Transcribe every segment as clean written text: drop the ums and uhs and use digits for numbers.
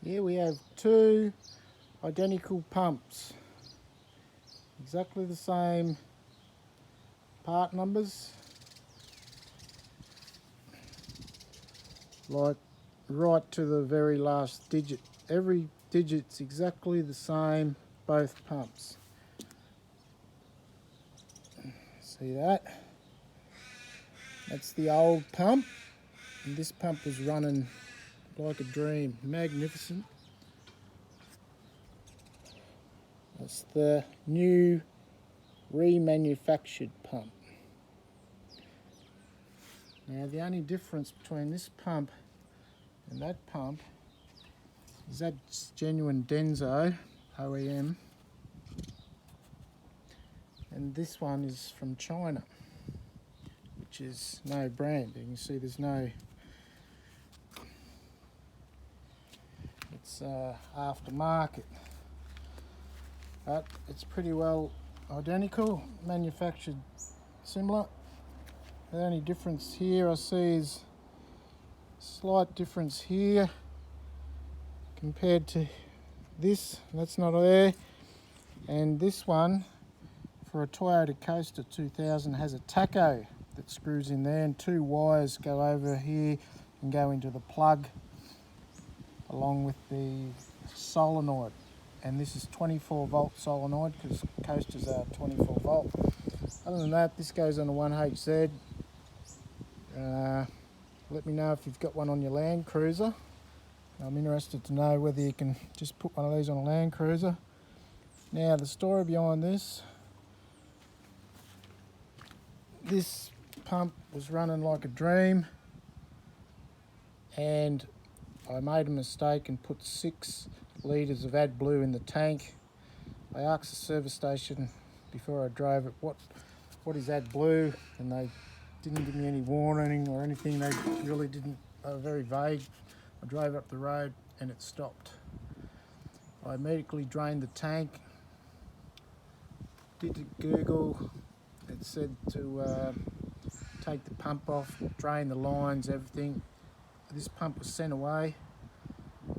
Here we have two identical pumps, exactly the same part numbers, like right to the very last digit. Every digit's exactly the same, both pumps. See that? That's the old pump, and this pump was running like a dream, magnificent. That's the new remanufactured pump. Now the only difference between this pump and that pump is that's genuine Denso OEM, and this one is from China, which is no brand. You can see there's no, it's aftermarket, but it's pretty well identical, manufactured similar. The only difference here I see is a slight difference here compared to this. That's not there. And this one, for a Toyota Coaster 2000, has a tacho that screws in there, and two wires go over here and go into the plug along with the solenoid. And this is 24 volt solenoid because coasters are 24 volt. Other than that, this goes on a 1HZ. Let me know if you've got one on your Land Cruiser. I'm interested to know whether you can just put one of these on a Land Cruiser. Now, the story behind this pump was running like a dream, and I made a mistake and put 6 litres of AdBlue in the tank. I asked the service station before I drove it, what is AdBlue, and they didn't give me any warning or anything. They really didn't. They were very vague. I drove up the road and it stopped. I immediately drained the tank, did a Google. It said to take the pump off, drain the lines, everything. This pump was sent away,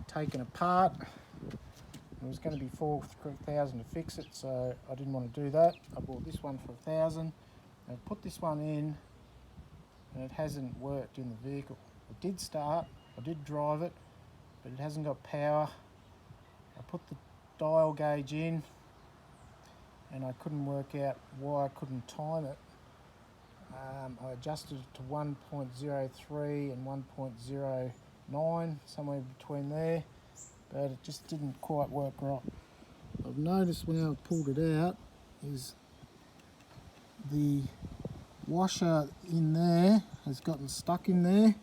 taken apart. It was going to be $4,000 to fix it, so I didn't want to do that. I bought this one for $1,000. I put this one in, and it hasn't worked in the vehicle. It did start, I did drive it, but it hasn't got power. I put the dial gauge in, and I couldn't work out why I couldn't time it. I adjusted it to 1.03 and 1.09, somewhere between there, but it just didn't quite work right. I've noticed when I've pulled it out is the washer in there has gotten stuck in there,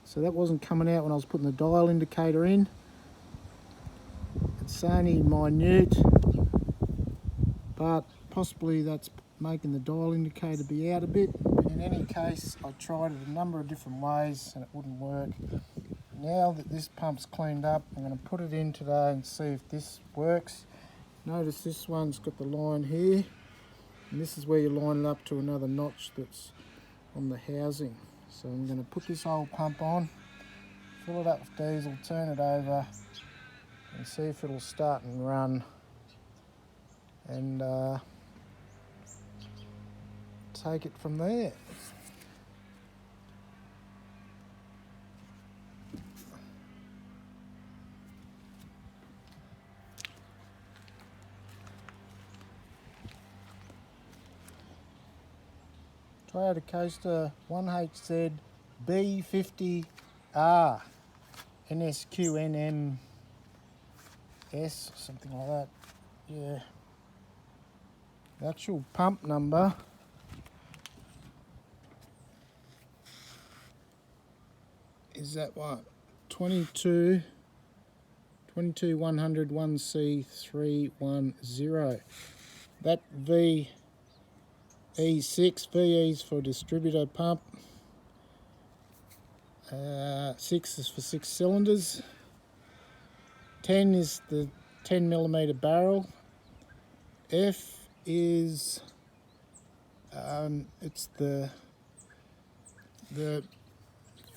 so that wasn't coming out when I was putting the dial indicator in. It's only minute, but possibly that's making the dial indicator be out a bit. But in any case, I tried it a number of different ways and it wouldn't work. Now that this pump's cleaned up, I'm going to put it in today and see if this works. Notice this one's got the line here, and this is where you line it up to another notch that's on the housing. So I'm going to put this old pump on, fill it up with diesel, turn it over, and see if it'll start and run, and take it from there. Toyota Coaster 1HZ B50R NSQNMS, something like that. Yeah. The actual pump number is that one? 22101C310. That VE6, VE is for distributor pump. 6 is for 6 cylinders. 10 is the 10mm barrel. F is it's the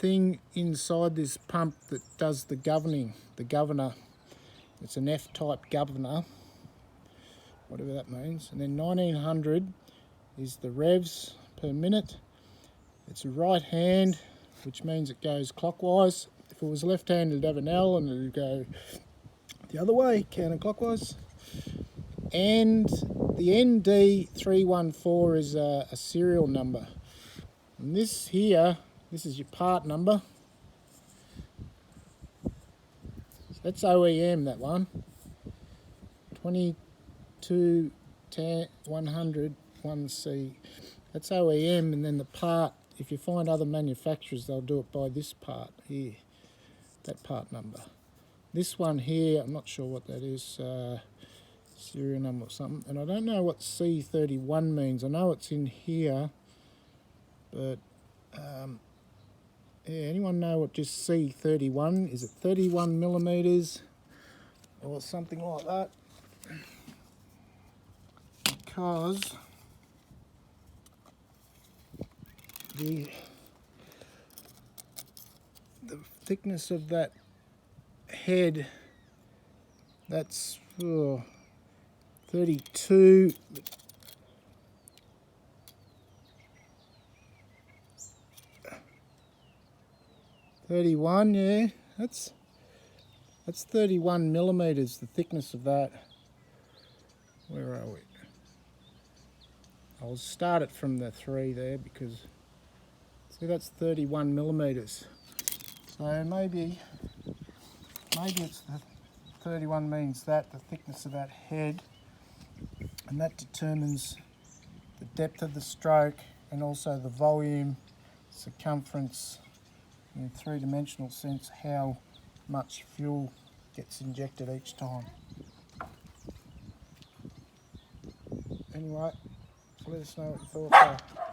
thing inside this pump that does the governing, the governor. It's an F-type governor, whatever that means. And then 1900 is the revs per minute. It's a right hand, which means it goes clockwise. If it was left-handed, it'd have an L and it'd go the other way, counterclockwise. And the ND314 is a serial number. And this here, this is your part number. So that's OEM, that one. 2210 100 1C. That's OEM, and then the part, if you find other manufacturers, they'll do it by this part here, that part number. This one here, I'm not sure what that is, serial number or something, and I don't know what C31 means. I know it's in here, but yeah, anyone know what just C31 is? It 31 millimeters or something like that? Because the thickness of that head, that's 32. Yeah, that's 31 millimeters, the thickness of that. Where are we? I'll start it from the 3 there, because see, that's 31 millimeters. So maybe it's the 31 means that the thickness of that head, and that determines the depth of the stroke and also the volume, circumference, in a three-dimensional sense, how much fuel gets injected each time. Anyway, let us know what your thoughts are.